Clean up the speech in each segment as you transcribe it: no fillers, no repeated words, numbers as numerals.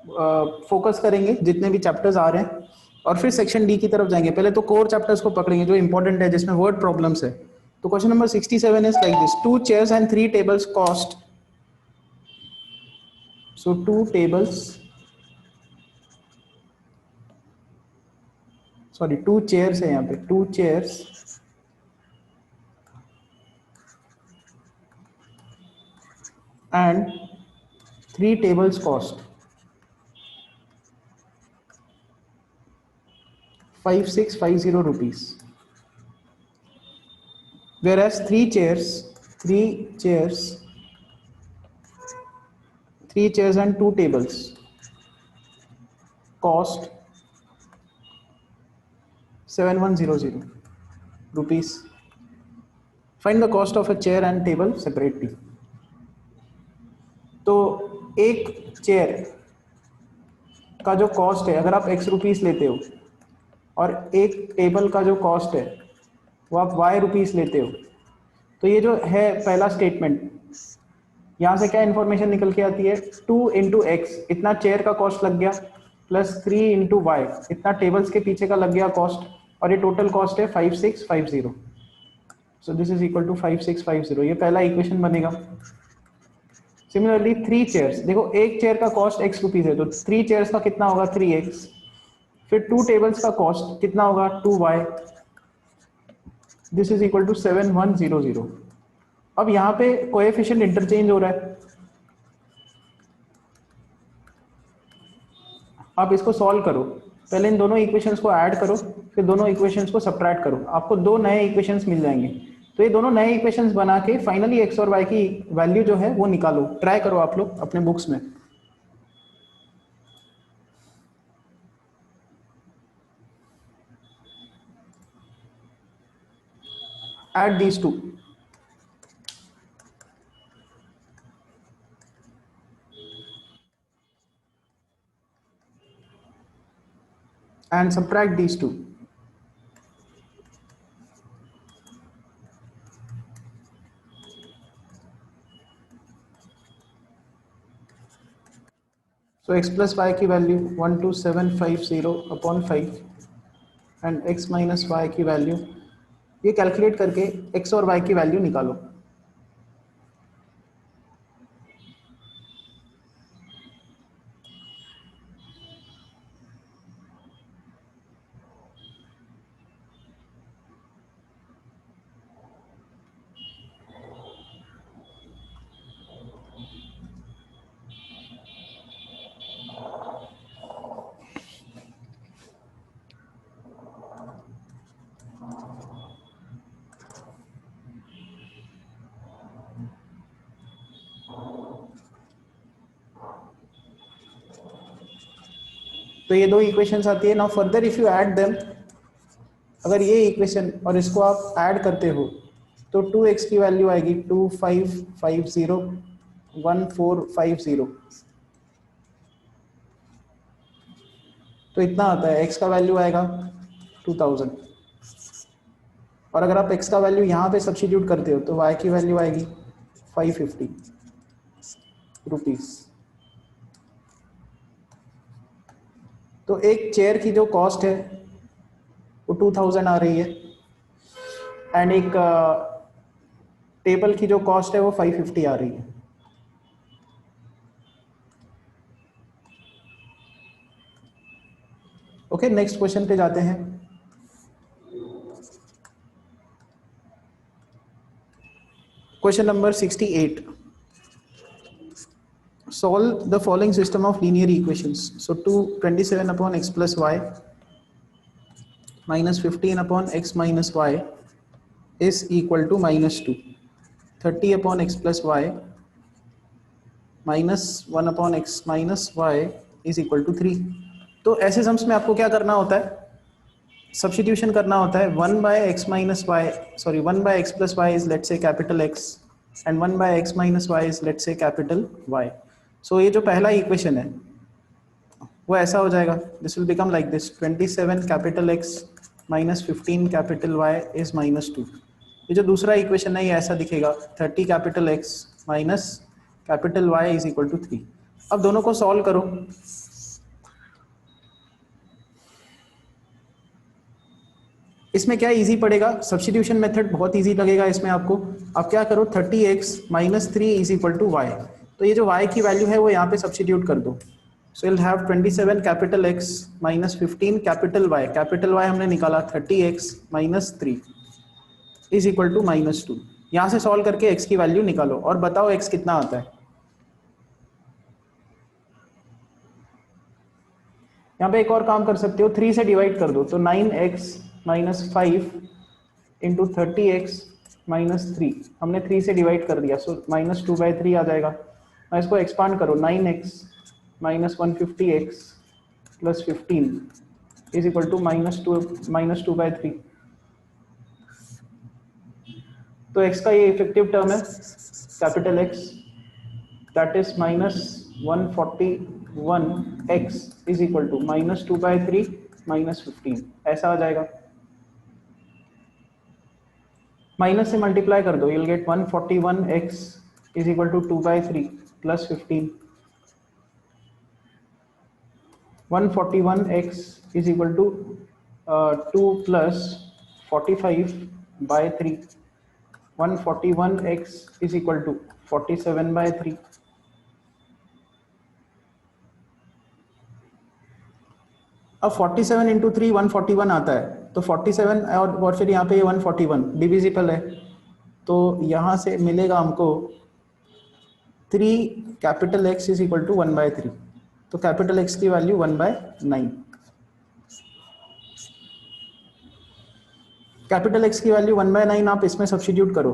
Focus करेंगे जितने भी चैप्टर्स आ रहे हैं और फिर सेक्शन डी की तरफ जाएंगे। पहले तो कोर चैप्टर्स को पकड़ेंगे जो इंपॉर्टेंट है, जिसमें वर्ड प्रॉब्लम्स है। तो question number 67 is like this, 2 chairs and 3 tables cost, so 2 tables, sorry 2 chairs है यहाँ पे, 2 chairs and 3 tables cost 5650 rupees, whereas 3 chairs and 2 tables cost 7100 rupees. Find the cost of a chair and table separately. तो एक chair का जो cost है, अगर आप x रुपीस लेते हो, और एक टेबल का जो कॉस्ट है वो आप y रुपीस लेते हो, तो ये जो है पहला स्टेटमेंट, यहाँ से क्या इन्फॉर्मेशन निकल के आती है, 2 इंटू एक्स इतना चेयर का कॉस्ट लग गया, प्लस 3 इंटू वाई इतना टेबल्स के पीछे का लग गया कॉस्ट, और ये टोटल कॉस्ट है 5650। So this is equal to 5650, ये पहला इक्वेशन बनेगा। सिमिलरली 3 चेयर्स, देखो एक चेयर का कॉस्ट x रुपीज है, तो 3 चेयर्स का कितना होगा 3x, फिर 2 टेबल्स का कॉस्ट कितना होगा 2y, this is equal to 7100। अब यहाँ पे कोएफिशिएंट इंटरचेंज हो रहा है, आप इसको सॉल्व करो, पहले इन दोनों इक्वेशंस को ऐड करो, फिर दोनों इक्वेशंस को सब्ट्रैक्ट करो, आपको दो नए इक्वेशंस मिल जाएंगे। तो ये दोनों नए इक्वेशंस बना के फाइनली एक्स और वाई की वैल्यू जो है वो निकालो, ट्राई करो आप लोग अपने बुक्स में। Add these to, and subtract these two. So x plus y की value 12750 upon 5 and x minus y की वैल्यू, ये कैलकुलेट करके x और y की वैल्यू निकालो। तो ये दो इक्वेशंस आती है। Now further if you add them, अगर ये इक्वेशन और इसको आप ऐड करते हो तो 2x की वैल्यू आएगी 2550 1450, तो इतना आता है, x का वैल्यू आएगा 2000, और अगर आप x का वैल्यू यहाँ पे सब्स्टिट्यूट करते हो तो y की वैल्यू आएगी 550 रुपीज। तो एक चेयर की जो कॉस्ट है वो 2000 आ रही है, एंड एक टेबल की जो कॉस्ट है वो 550 आ रही है। ओके, नेक्स्ट क्वेश्चन पे जाते हैं। Question number 68, solve the following system of linear equations. So 227 upon x plus y minus 15 upon x minus y is equal to minus 2, 30 upon x plus y minus 1 upon x minus y is equal to 3। तो ऐसे sums में आपको क्या करना होता है, substitution करना होता है। 1 by x minus y, sorry 1 by x plus y is let's say capital X and 1 by x minus y is let's say capital Y। So ये जो पहला इक्वेशन है वो ऐसा हो जाएगा, this will become like this, 27 capital X minus 15 capital Y is minus 2। ये जो दूसरा इक्वेशन है ये ऐसा दिखेगा, 30 capital X minus capital Y is equal to 3। अब दोनों को सॉल्व करो, इसमें क्या इजी पड़ेगा, सब्स्टिट्यूशन मेथड बहुत इजी लगेगा इसमें आपको। आप क्या करो, 30x minus 3 is equal to y, तो ये जो y की वैल्यू है वो यहाँ पे सब्स्टिट्यूट कर दो। So will have 27 capital X minus 15 capital Y हमने निकाला 30x minus 3 is equal to minus 2। यहाँ से सॉल्व करके x की वैल्यू निकालो और बताओ x कितना आता है। यहाँ पे एक और काम कर सकते हो, 3 से डिवाइड कर दो, तो 9x minus 5 into 30x minus 3, हमने 3 से डिवाइड कर दिया, सो माइनस 2/3 आ जाएगा। मैं इसको एक्सपांड करो, 9x minus 150x plus 15 is equal to minus 2/3। तो x का ये इफेक्टिव टर्म है capital X, that is minus 141x is equal to minus 2/3 minus 15, ऐसा आ जाएगा। माइनस से मल्टीप्लाई कर दो, you'll get 141x is equal to 2/3 plus 15। 141x is equal to 2 plus 45/3। 141x is equal to 47/3। अब 47 into 3 141 आता है, तो 47 और फिर यहाँ पे ये 141 डिविजिबल है, तो यहाँ से मिलेगा हमको 3 capital X is equal to 1/3, तो कैपिटल X की वैल्यू 1/9। कैपिटल X की वैल्यू 1/9 आप इसमें सब्स्टिट्यूट करो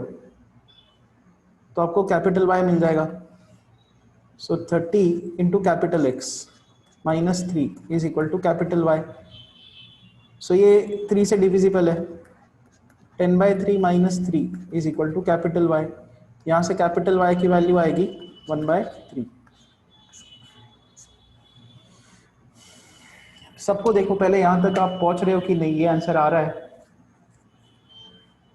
तो आपको कैपिटल Y मिल जाएगा। So 30 into capital X minus 3 is equal to capital Y। So ये 3 से डिविजिबल है, 10/3 minus 3 is equal to capital Y। यहाँ से कैपिटल Y की वैल्यू आएगी 1/3। सबको देखो, पहले यहाँ तक आप पहुँच रहे हो कि नहीं, ये आंसर आ रहा है।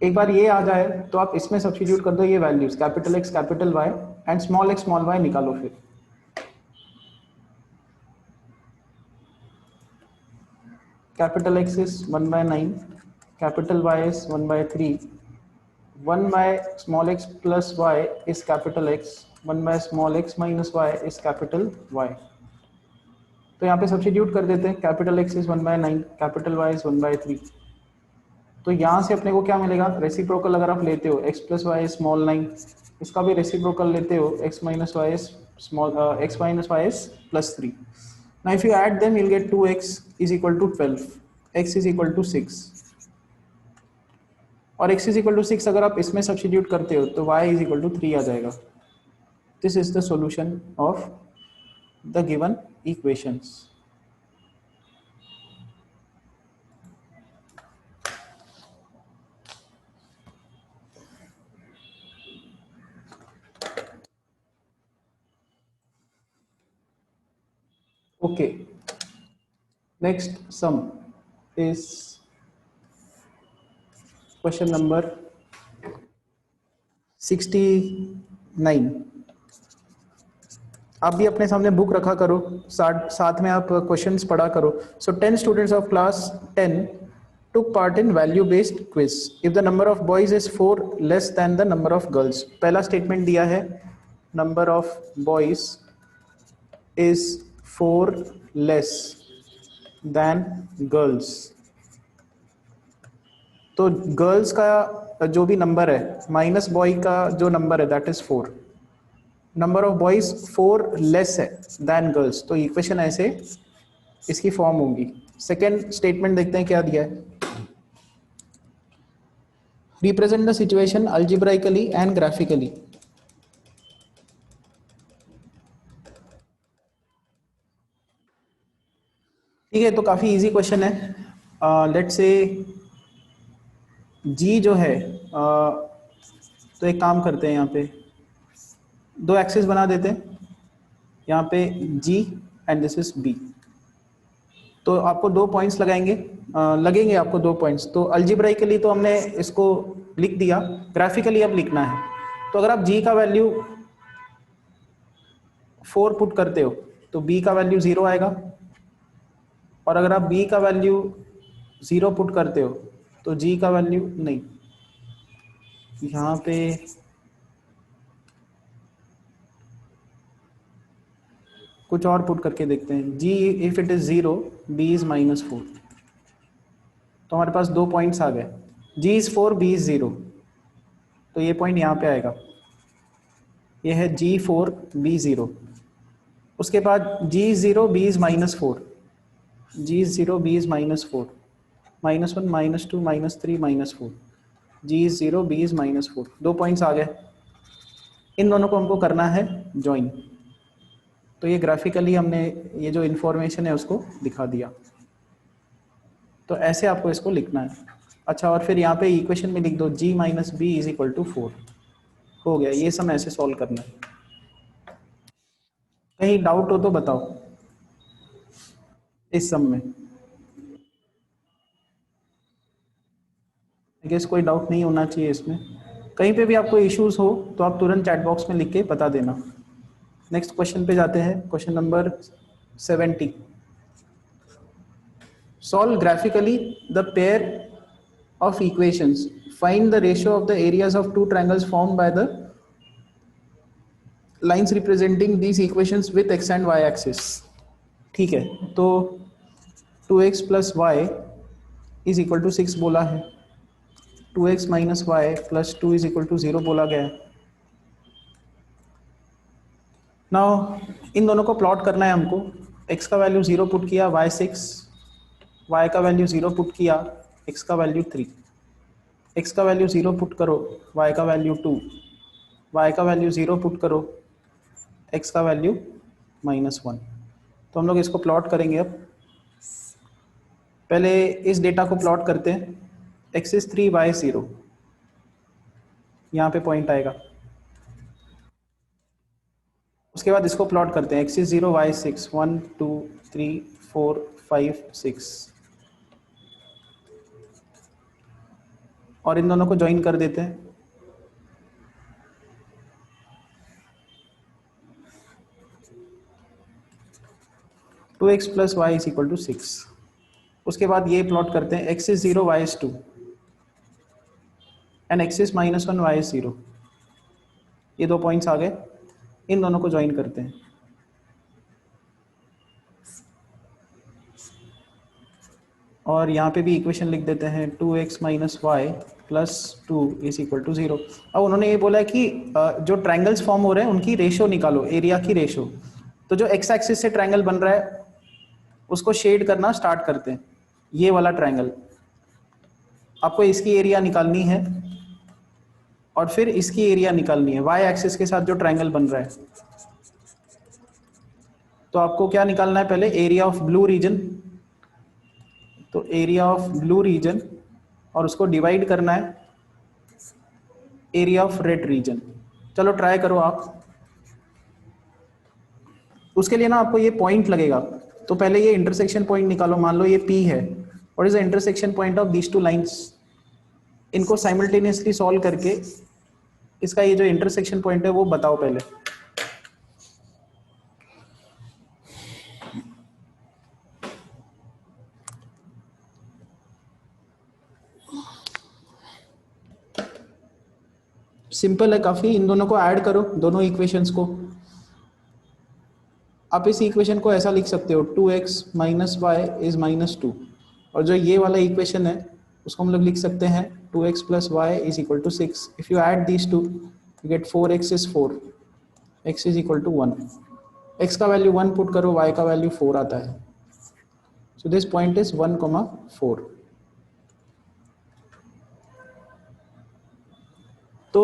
एक बार ये आ जाए तो आप इसमें सब्स्टिट्यूट कर दो ये values, capital X capital Y and small x small y निकालो। फिर capital X is 1/9, capital Y is 1/3, 1 by small x plus y is capital X, 1 by small x minus y is capital Y। तो यहाँ पे substitute कर देते हैं, capital X is 1/9, capital Y is 1/3। तो यहाँ से अपने को क्या मिलेगा, रेसिप्रोकल अगर आप लेते हो x प्लस वाई स्मॉल 9, इसका भी रेसिप्रोकल लेते हो x minus y small x minus y plus 3। Now if you add them you will get 2x is equal to 12, x is equal to 6, और x इज इक्वल टू 6 अगर आप इसमें substitute करते हो तो y इज इक्वल टू 3 आ जाएगा। This is the solution of the given equations. Okay, next sum is question number 69। आप भी अपने सामने बुक रखा करो, साथ में आप क्वेश्चंस पढ़ा करो। सो 10 students of class 10 took part in value based quiz if the number of boys is 4 less than the number of girls। पहला स्टेटमेंट दिया है number of boys is 4 less than girls, तो गर्ल्स का जो भी number है minus boy का जो नंबर है that is 4, number of boys 4 less है देन गर्ल्स, तो इक्वेशन ऐसे इसकी फॉर्म होगी। सेकेंड स्टेटमेंट देखते हैं क्या दिया है, represent the situation algebraically and graphically. ठीक है, तो काफी इजी क्वेश्चन है। लेट्स से जी जो है तो एक काम करते हैं, यहाँ पे दो एक्सिस बना देते हैं, यहाँ पे जी एंड दिस इज बी। तो आपको 2 पॉइंट्स लगाएंगे, लगेंगे आपको 2 पॉइंट्स। तो अल्जेब्राइकली तो हमने इसको लिख दिया, ग्राफिकली अब लिखना है। तो अगर आप जी का वैल्यू 4 पुट करते हो तो बी का वैल्यू 0 आएगा, और अगर आप बी का वैल्यू 0 पुट करते हो तो जी का वैल्यू नहीं, यहाँ पे कुछ और पुट करके देखते हैं। G if it is 0, B is -4। तो हमारे पास 2 पॉइंट्स आ गए, जी इज 4, बी इज 0। तो ये पॉइंट यहाँ पे आएगा, ये है G4 B0। उसके बाद G is 0, B is -4, G is 0, B is -4, -1 -2 -3 -4, G is 0, B is -4। 2 points आ गए, इन दोनों को हमको करना है ज्वाइन। तो ये ग्राफिकली हमने ये जो इन्फॉर्मेशन है उसको दिखा दिया। तो ऐसे आपको इसको लिखना है। अच्छा, और फिर यहाँ पे इक्वेशन में लिख दो G - B is equal to 4। हो गया, ये सम ऐसे सॉल्व करना है। कहीं डाउट हो तो बताओ इस सम में। आई गेस कोई डाउट नहीं होना चाहिए इसमें। कहीं पे भी आपको इश्यूज हो तो आप तुरंत चैट बॉक्स में लिख के बता देना। नेक्स्ट क्वेश्चन पे जाते हैं, question number 70। Solve graphically the pair of equations, find the ratio of the areas of two triangles formed by the lines representing these equations with x and y axis. ठीक है, तो 2x + y is equal to 6 बोला है, 2x - y + 2 is equal to 0 बोला गया है। Now in दोनों को प्लॉट करना है हमको। x का वैल्यू 0 पुट किया, y 6, y का वैल्यू 0 पुट किया, x का वैल्यू 3, x का वैल्यू 0 पुट करो, y का वैल्यू 2, y का वैल्यू 0 पुट करो, x का वैल्यू -1। तो हम लोग इसको प्लॉट करेंगे। अब पहले इस डेटा को प्लॉट करते हैं। x इज 3, y 0, यहाँ पे पॉइंट आएगा। उसके बाद इसको प्लॉट करते हैं, x इज 0, y 6, 1 2 3 4 5 6, और इन दोनों को ज्वाइन कर देते हैं। Two x + y is equal to 6। उसके बाद ये प्लॉट करते हैं, x is 0, y is 2 and x is -1, y is 0। ये 2 पॉइंट्स आ गए, इन दोनों को ज्वाइन करते हैं। और यहाँ पे भी इक्वेशन लिख देते हैं, 2x - y + 2 is equal to 0। अब उन्होंने ये बोला है कि जो ट्रायंगल्स फॉर्म हो रहे हैं उनकी रेशो निकालो, एरिया की रेशो। तो जो x एक्सिस से ट्रायंगल बन रहा है उसको शेड करना स्टार्ट करते हैं। ये वाला ट्रायंगल, आपको इसकी एरिया निकालनी है और फिर इसकी एरिया निकालनी है, y एक्सिस के साथ जो ट्रायंगल बन रहा है। तो आपको क्या निकालना है, पहले एरिया ऑफ ब्लू रीजन। तो एरिया ऑफ ब्लू रीजन, और उसको डिवाइड करना है एरिया ऑफ रेड रीजन। चलो ट्राई करो आप। उसके लिए ना आपको ये पॉइंट लगेगा, तो पहले ये इंटरसेक्शन पॉइंट निकालो। मान लो ये P है, what is the intersection point of these two lines. इनको साइमल्टेनियसली सॉल्व करके इसका ये जो इंटरसेक्शन पॉइंट है वो बताओ पहले। सिंपल है काफी, इन दोनों को ऐड करो, दोनों इक्वेशंस को। आप इस इक्वेशन को ऐसा लिख सकते हो, 2x - y इज -2, और जो ये वाला इक्वेशन है उसको हम लोग लिख सकते हैं 2x + y is equal to 6। If you add these two you get 4x is 4, x is equal to 1। x का वैल्यू 1 पुट करो, y का वैल्यू 4 आता है। So this point is 1, 4। तो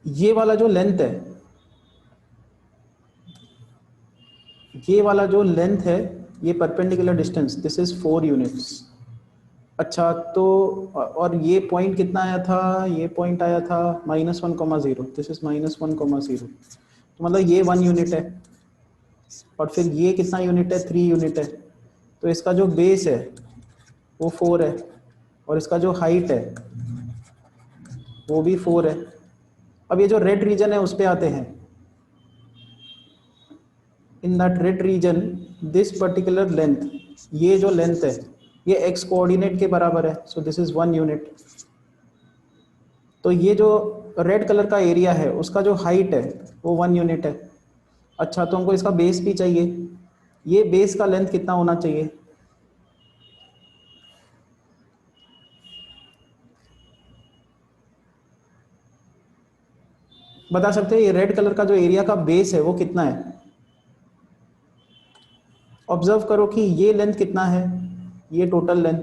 ये वाला जो लेंथ है, ये वाला जो लेंथ है, ये perpendicular distance, this is 4 units. अच्छा, तो और ये पॉइंट कितना आया था, ये पॉइंट आया था -1, 0, दिस इज -1, 0। तो मतलब ये 1 यूनिट है, और फिर ये कितना यूनिट है, 3 यूनिट है। तो इसका जो बेस है वो 4 है, और इसका जो हाइट है वो भी 4 है। अब ये जो रेड रीजन है उस पे आते हैं। In that red region this particular length, ये जो लेंथ है ये x कोऑर्डिनेट के बराबर है, सो दिस इज 1 यूनिट। तो ये जो रेड कलर का एरिया है उसका जो हाइट है वो 1 यूनिट है। अच्छा, तो हमको इसका बेस भी चाहिए। ये बेस का लेंथ कितना होना चाहिए? बता सकते हैं ये रेड कलर का जो एरिया का बेस है वो कितना है? ऑब्जर्व करो कि ये लेंथ कितना है, ये टोटल लेंथ,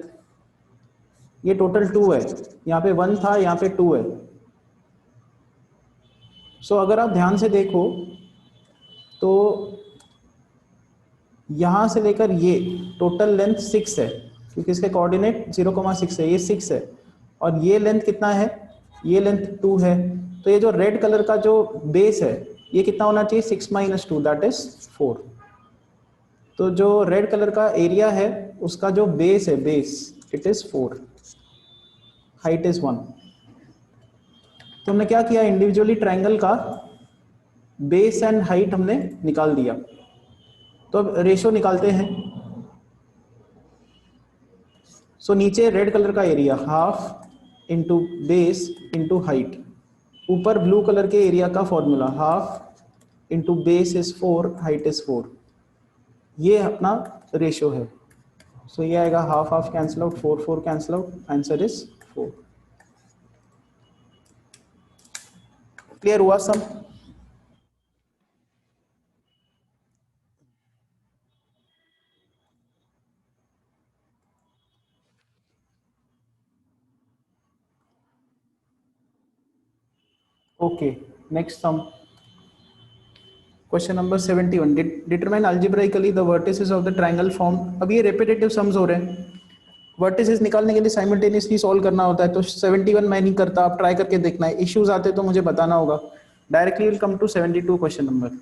ये टोटल 2 है, यहाँ पे 1 था, यहाँ पे 2 है। सो अगर आप ध्यान से देखो तो यहाँ से लेकर ये टोटल लेंथ 6 है, क्योंकि इसके कोऑर्डिनेट 0,6 है, ये 6 है। और ये लेंथ कितना है? ये लेंथ 2 है। तो ये जो रेड कलर का जो बेस है ये कितना होना चाहिए? 6 - 2 दैट इज 4। तो जो रेड कलर का एरिया है उसका जो बेस है, base it is 4, height is 1। तो हमने क्या किया, इंडिविजुअली ट्रायंगल का बेस एंड हाइट हमने निकाल दिया। तो अब रेशो निकालते हैं। सो नीचे रेड कलर का area half into base into height, ऊपर ब्लू कलर के एरिया का formula half into base is 4, height is 4। ये अपना रेशो है। सो ये आएगा half half cancel out, 4 4 cancel out, answer is 4। Clear हुआ सब? Okay, next sum, question number 71। Determine algebraically the vertices of the triangle form. अब ये repetitive sums हो रहे हैं, वर्टिसेस निकालने के लिए साइमल्टेनियसली सॉल्व करना होता है। तो 71 मैं नहीं करता, आप ट्राई करके देखना है, इश्यूज आते तो मुझे बताना होगा। Directly will come to 72 question number.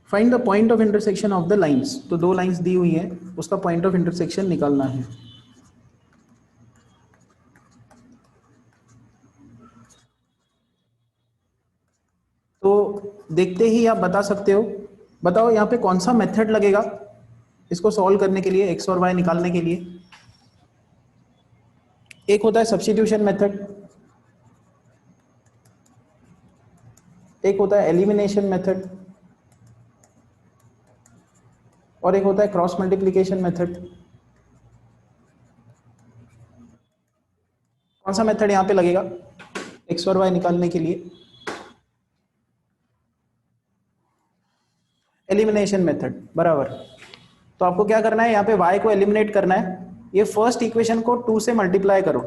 Find the point of intersection of the lines. तो दो लाइंस दी हुई है, उसका पॉइंट ऑफ इंटरसेक्शन निकालना है। तो देखते ही आप बता सकते हो। बताओ यहाँ पे कौन सा मेथड लगेगा इसको सॉल्व करने के लिए, एक्स और वाई निकालने के लिए? एक होता है सब्स्टिट्यूशन मेथड, एक होता है एलिमिनेशन मेथड, और एक होता है क्रॉस मल्टीप्लिकेशन मेथड। कौन सा मेथड यहाँ पे लगेगा एक्स और वाई निकालने के लिए? एलिमिनेशन मेथड, बराबर। तो आपको क्या करना है, यहाँ पे y को एलिमिनेट करना है। ये फर्स्ट इक्वेशन को 2 से मल्टीप्लाई करो,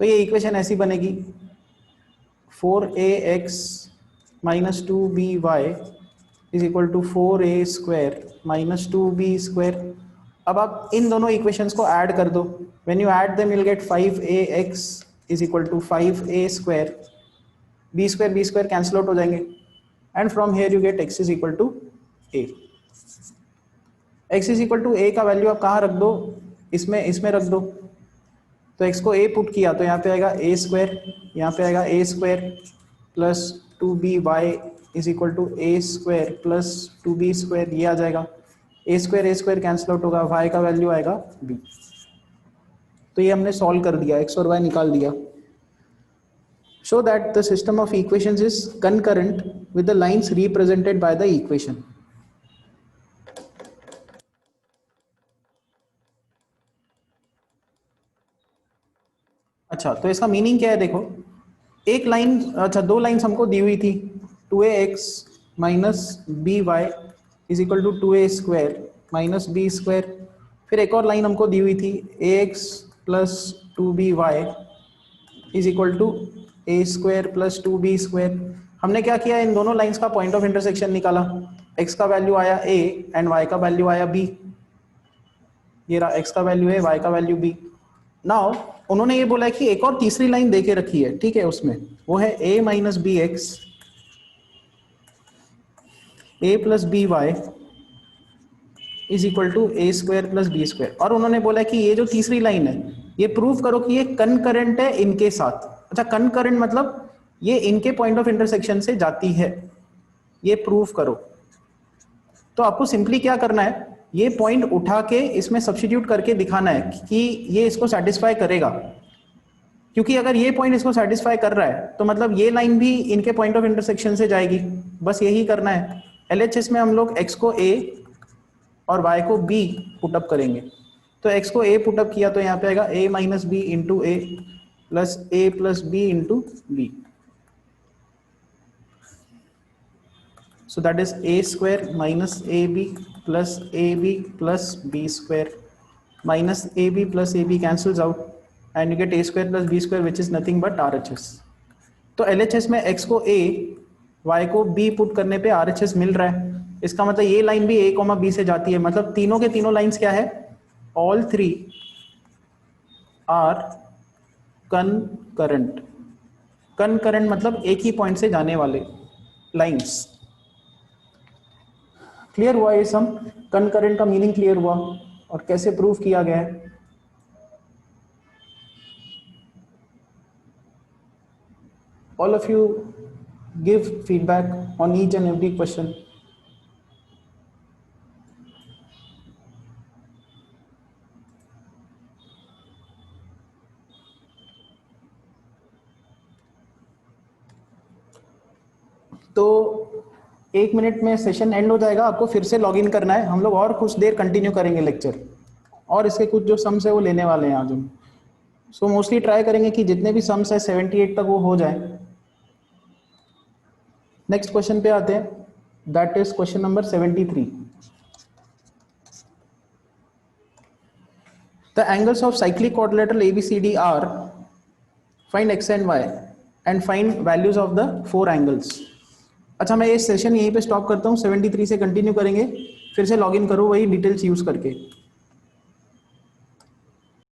तो ये इक्वेशन ऐसी बनेगी 4ax - 2by is equal to 4a² - 2b²। अब आप इन दोनों इक्वेशंस को ऐड कर दो। When you add them you will get 5ax is equal to 5a², b² cancel out हो जाएंगे, and from here you get x is equal to a। x is equal to a का value आप कहाँ रख दो, इसमें रख दो। तो x को a पुट किया तो यहाँ पे आएगा a², यहाँ पे आएगा a² plus 2by is equal to a² plus 2b², ये आ जाएगा। a² कैंसिल आउट होगा, y का वैल्यू आएगा b। तो ये हमने सॉल्व कर दिया, x और y निकाल दिया। Show that the system of equations is concurrent with the lines represented by the equation. अच्छा, तो इसका मीनिंग क्या है देखो, एक लाइन, अच्छा दो लाइंस हमको दी हुई थी, 2ax - by is equal to 2a² - b²। फिर एक और लाइन हमको दी हुई थी ax plus 2by is equal to a² plus 2b²। हमने क्या किया, इन दोनों लाइंस का पॉइंट ऑफ इंटरसेक्शन निकाला। x का वैल्यू आया a एंड y का वैल्यू आया b। ये रहा x का वैल्यू है, y का वैल्यू b। नाउ उन्होंने ये बोला है कि एक और तीसरी लाइन देके रखी है, ठीक है, उसमें वो है a - bx a plus by is equal to a² plus b²। और उन्होंने बोला कि ये जो तीसरी लाइन है ये प्रूव करो कि ये कनकरेंट है इनके साथ। अच्छा, कनकरेंट मतलब ये इनके पॉइंट ऑफ इंटरसेक्शन से जाती है, ये प्रूव करो। तो आपको सिंपली क्या करना है, ये पॉइंट उठा के इसमें सब्स्टिट्यूट करके दिखाना है कि ये इसको सेटिस्फाई करेगा, क्योंकि अगर ये पॉइंट इसको सेटिस्फाई कर रहा है तो मतलब ये लाइन भी इनके पॉइंट ऑफ इंटरसेक्शन से जाएगी। बस यही करना है। LHS में हम लोग x को a और y को b पुटअप करेंगे। तो x को a पुटअप किया तो यहाँ पे आएगा a minus b into a plus a plus b into b. So that is a square minus ab plus ab plus b square minus ab plus ab cancels out and you get a square plus b square which is nothing but RHS. तो LHS में x को a, y को b put करने पे RHS मिल रहा है। इसका मतलब ये लाइन भी a, b से जाती है। मतलब तीनों के तीनों लाइंस क्या है, all three are concurrent। concurrent मतलब एक ही पॉइंट से जाने वाले लाइंस। क्लियर हुआ ये सम? कंकरेंट का मीनिंग क्लियर हुआ और कैसे प्रूव किया गया है? All of you give feedback on each and every question. तो 1 मिनट में सेशन एंड हो जाएगा, आपको फिर से लॉगिन करना है। हम लोग और कुछ देर कंटिन्यू करेंगे लेक्चर, और इसके कुछ जो सम्स है वो लेने वाले हैं आज हम। सो मोस्टली ट्राई करेंगे कि जितने भी सम्स है 78 तक वो हो जाए। नेक्स्ट क्वेश्चन पे आते हैं, that is question number 73। The angles of cyclic quadrilateral ABCD are, find x and y and find values of the 4 angles. अच्छा, मैं ये सेशन यहीं पे स्टॉप करता हूँ, 73 से कंटिन्यू करेंगे। फिर से लॉगिन करो वही डिटेल्स यूज करके।